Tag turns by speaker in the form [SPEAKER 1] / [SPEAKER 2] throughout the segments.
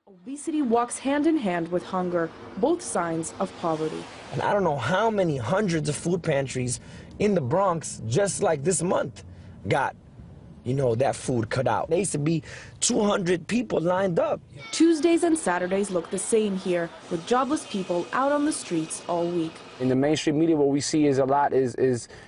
[SPEAKER 1] Obesity walks hand in hand with hunger, both signs of poverty.
[SPEAKER 2] And I don't know how many hundreds of food pantries in the Bronx just like this month got, that food cut out. There used to be 200 people lined up.
[SPEAKER 1] Tuesdays and Saturdays look the same here, with jobless people out on the streets all week.
[SPEAKER 3] In the mainstream media, what we see is a lot is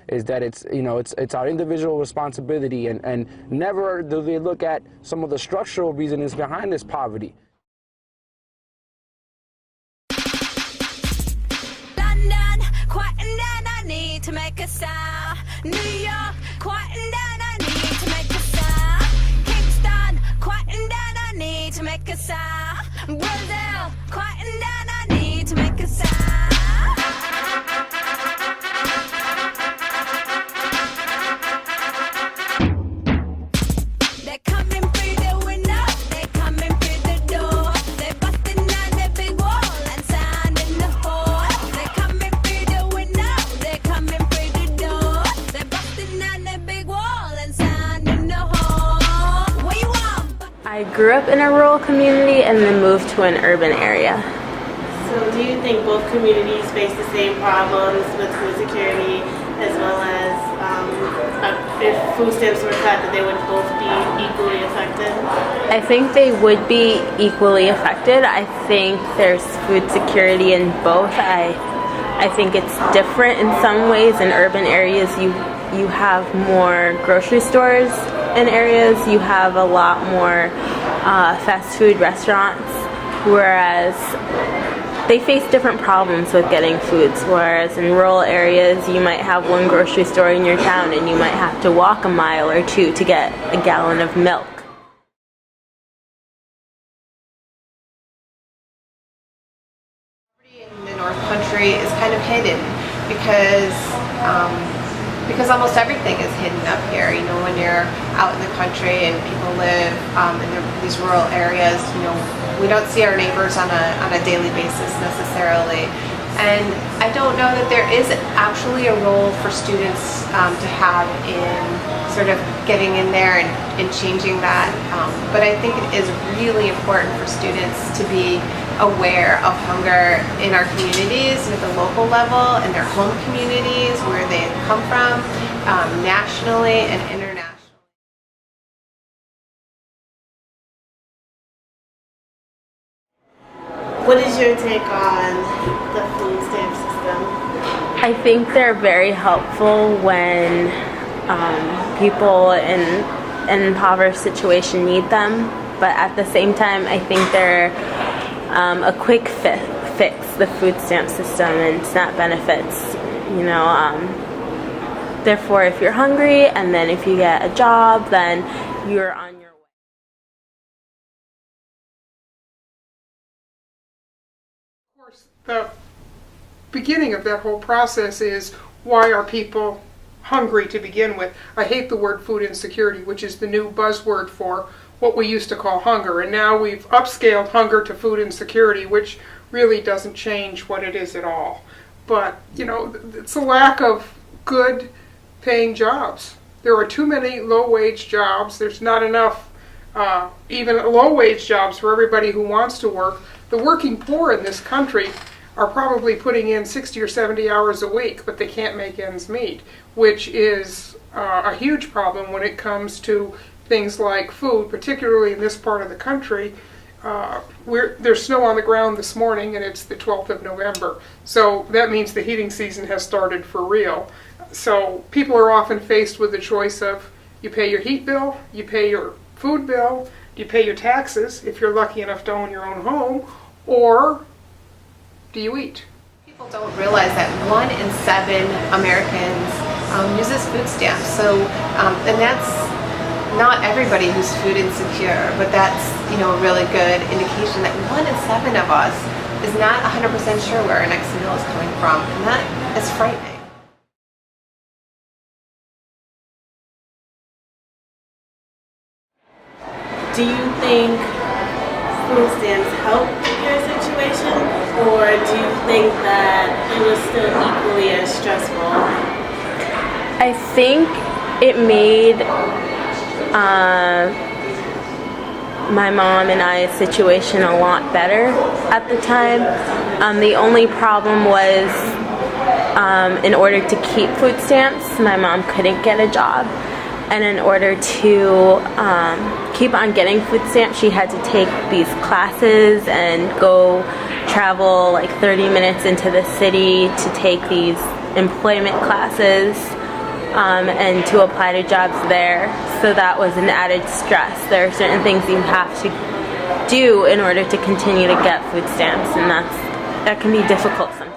[SPEAKER 3] that it's our individual responsibility, and never do they look at some of the structural reasons behind this poverty.
[SPEAKER 4] London, quieting down, I need to make a sound. New York, quieting down, I need to make a sound. Kingston, quieting down, I need to make a sound. Brazil, quieting down, I need to make a sound. They're coming through the window, they're coming through the door. They're busting down the big wall and sounding the hall. They're coming through the window, they're coming through the door. They're busting down the big wall and sounding the hall. What you want?
[SPEAKER 5] I grew up in a rural community and then moved to an urban area.
[SPEAKER 6] So do you think both communities face the same problems with food security, as well as if food stamps were cut, that they would both be equally affected?
[SPEAKER 5] I think they would be equally affected. I think there's food security in both. I think it's different in some ways. In urban areas, you have more grocery stores. In areas, you have a lot more fast food restaurants, whereas they face different problems with getting foods, whereas in rural areas you might have one grocery store in your town and you might have to walk a mile or two to get a gallon of milk.
[SPEAKER 7] Poverty in the North Country is kind of hidden because almost everything is hidden up here. When you're out in the country and people live in these rural areas, we don't see our neighbors on a daily basis necessarily. And I don't know that there is actually a role for students to have in sort of getting in there and changing that. But I think it is really important for students to be aware of hunger in our communities at the local level, in their home communities, where they come from, nationally and internationally.
[SPEAKER 6] What is your take on the food stamp system?
[SPEAKER 5] I think they're very helpful when people in an impoverished situation need them, but at the same time I think they're a quick fix, the food stamp system and SNAP benefits. Therefore, if you're hungry and then if you get a job, then you're on your way.
[SPEAKER 8] Of course, the beginning of that whole process is, why are people hungry to begin with? I hate the word food insecurity, which is the new buzzword for what we used to call hunger, and now we've upscaled hunger to food insecurity, which really doesn't change what it is at all. But, it's a lack of good paying jobs. There are too many low-wage jobs. There's not enough even low-wage jobs for everybody who wants to work. The working poor in this country are probably putting in 60 or 70 hours a week, but they can't make ends meet, which is a huge problem when it comes to things like food, particularly in this part of the country. There's snow on the ground this morning and it's the 12th of November. So that means the heating season has started for real. So people are often faced with the choice of, you pay your heat bill, you pay your food bill, you pay your taxes if you're lucky enough to own your own home, or do you eat?
[SPEAKER 7] People don't realize that 1 in 7 Americans uses food stamps. So, and that's not everybody who's food insecure, but that's a really good indication that 1 in 7 of us is not 100% sure where our next meal is coming from, and that is frightening.
[SPEAKER 6] Do you think food stamps helped your situation, or do you think that it was still equally as stressful?
[SPEAKER 5] I think it made my mom and I's situation a lot better at the time. The only problem was in order to keep food stamps, my mom couldn't get a job. And in order to keep on getting food stamps, she had to take these classes and go travel like 30 minutes into the city to take these employment classes and to apply to jobs there. So that was an added stress. There are certain things you have to do in order to continue to get food stamps, and that can be difficult sometimes.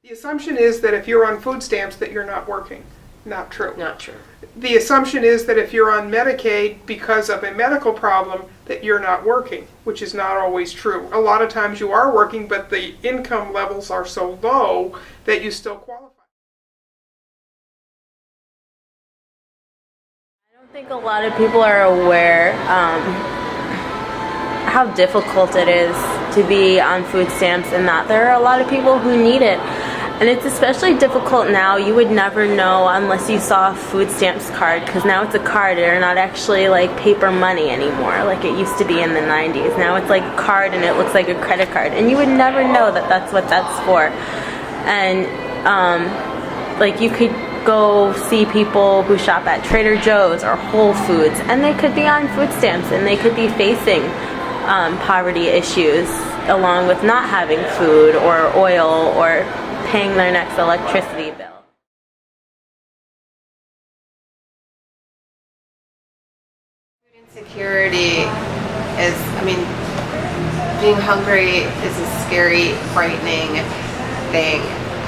[SPEAKER 8] The assumption is that if you're on food stamps that you're not working. Not true.
[SPEAKER 9] Not true.
[SPEAKER 8] The assumption is that if you're on Medicaid because of a medical problem that you're not working, which is not always true. A lot of times you are working, but the income levels are so low that you still qualify.
[SPEAKER 5] I don't think a lot of people are aware how difficult it is to be on food stamps, and that there are a lot of people who need it. And it's especially difficult now. You would never know unless you saw a food stamps card, because now it's a card. They're not actually like paper money anymore like it used to be in the 90s. Now it's like a card and it looks like a credit card. And you would never know that that's what that's for. And like you could go see people who shop at Trader Joe's or Whole Foods, and they could be on food stamps and they could be facing poverty issues along with not having food or oil or paying their next electricity bill.
[SPEAKER 7] Food insecurity is, being hungry is a scary, frightening thing,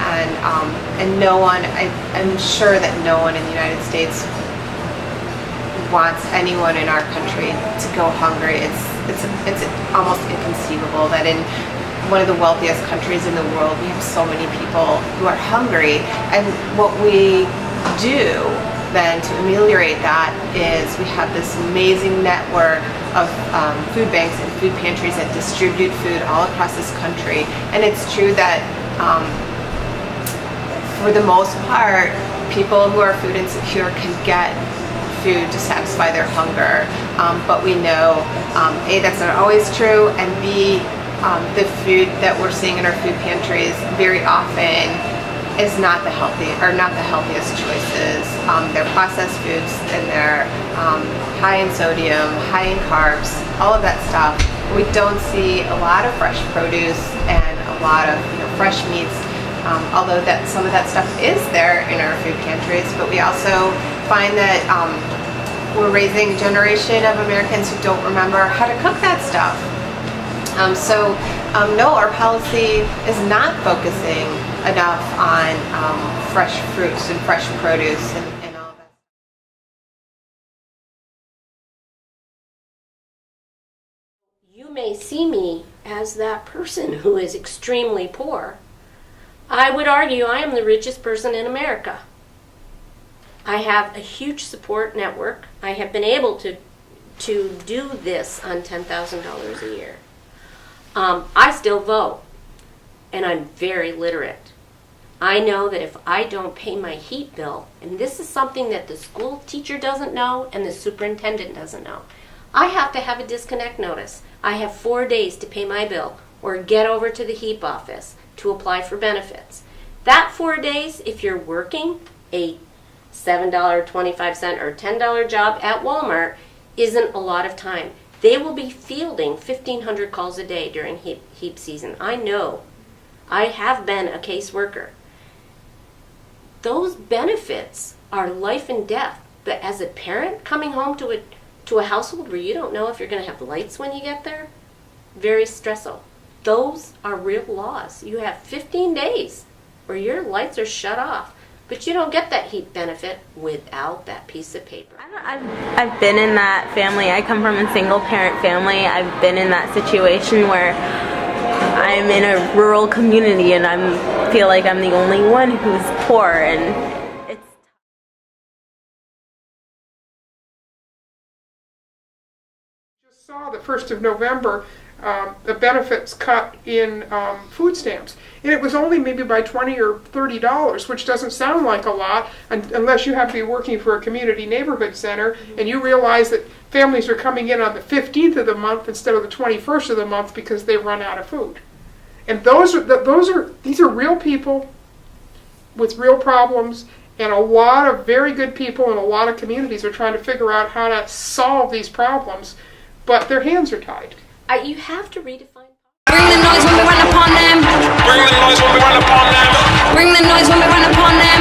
[SPEAKER 7] and no one, I'm sure that no one in the United States wants anyone in our country to go hungry. It's almost inconceivable that in one of the wealthiest countries in the world, we have so many people who are hungry. And what we do then to ameliorate that is we have this amazing network of food banks and food pantries that distribute food all across this country. And it's true that for the most part, people who are food insecure can get food to satisfy their hunger. But we know, A, that's not always true, and B, the food that we're seeing in our food pantries very often is not the healthiest choices. They're processed foods, and they're high in sodium, high in carbs, all of that stuff. We don't see a lot of fresh produce and a lot of fresh meats, although that some of that stuff is there in our food pantries. But we also find that we're raising a generation of Americans who don't remember how to cook that stuff. No, our policy is not focusing enough on fresh fruits and fresh produce and all that.
[SPEAKER 9] You may see me as that person who is extremely poor. I would argue I am the richest person in America. I have a huge support network. I have been able to do this on $10,000 a year. I still vote, and I'm very literate. I know that if I don't pay my heat bill, and this is something that the school teacher doesn't know and the superintendent doesn't know, I have to have a disconnect notice. I have 4 days to pay my bill or get over to the HEAP office to apply for benefits. That 4 days, if you're working a $7.25 or $10 job at Walmart, isn't a lot of time. They will be fielding 1,500 calls a day during HEAP season. I know. I have been a caseworker. Those benefits are life and death. But as a parent coming home to a household where you don't know if you're going to have lights when you get there, very stressful. Those are real laws. You have 15 days where your lights are shut off. But you don't get that HEAP benefit without that piece of paper.
[SPEAKER 5] I've been in that family. I come from a single parent family. I've been in that situation where I'm in a rural community and I feel like I'm the only one who's poor, and it's
[SPEAKER 8] saw the 1st of November, the benefits cut in food stamps. And it was only maybe by $20 or $30, which doesn't sound like a lot unless you have to be working for a community neighborhood center and you realize that families are coming in on the 15th of the month instead of the 21st of the month because they run out of food. And these are real people with real problems, and a lot of very good people in a lot of communities are trying to figure out how to solve these problems, but their hands are tied.
[SPEAKER 9] You have to redefine.
[SPEAKER 4] Bring the noise when we run upon them.
[SPEAKER 10] Bring the noise when we run upon them.
[SPEAKER 4] Bring the noise when we run upon them.